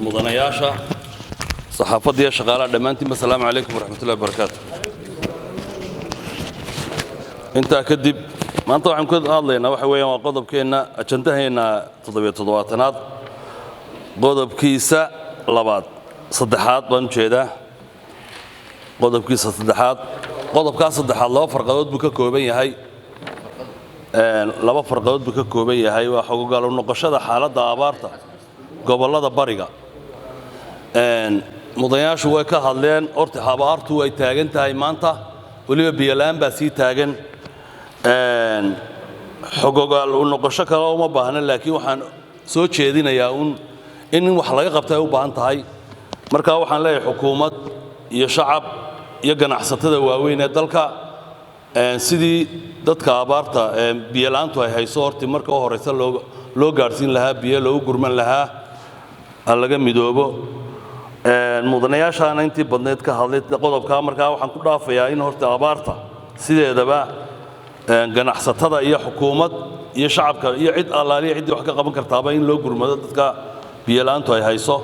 mudanayaasha saxaafadda iyo shaqaalaha dhammaantiin assalaamu calaykum waraxmatullahi wabarakaatu. intaa kadib maanta waxaan ku hadlaynaa waxa weeyaan waa qodobkeenna ajandaheena 77aad qodobkiisa saddexaad baan jeedaa qodobkiisa saddexaad qodobkaas saddexaad laba farqadood buu ka kooban yahay waa xogogaal u noqoshada xaaladda abaarta gobollada bariga mudanayaashu way ka hadleen horta abaartu way taagan tahay maanta waliba biyalaan baa sii taagan xogogaal u noqosho kale uma baahna laakiin waxaan soo jeedinayaa in wax laga qabto ay u baahan tahay marka waxaan leeyahay xukuumad iyo shacab iyo ganacsatada waaweyn ee dalka sidii dadka abaarta biyalaantu ay hayso horti marka horeysa loo gaarsiin lahaa biyo loogu gurman lahaa laga midoobo mudanayaashaana intii badneed ka hadlay qodobka markaa waxaan ku dhaafayaa in horta abaarta sideedaba ganacsatada iyo xukuumad iyo shacabka iyo cid allaaliya ciddii wax ka qaban kartaaba in loo gurmado dadka biyalaantu ay hayso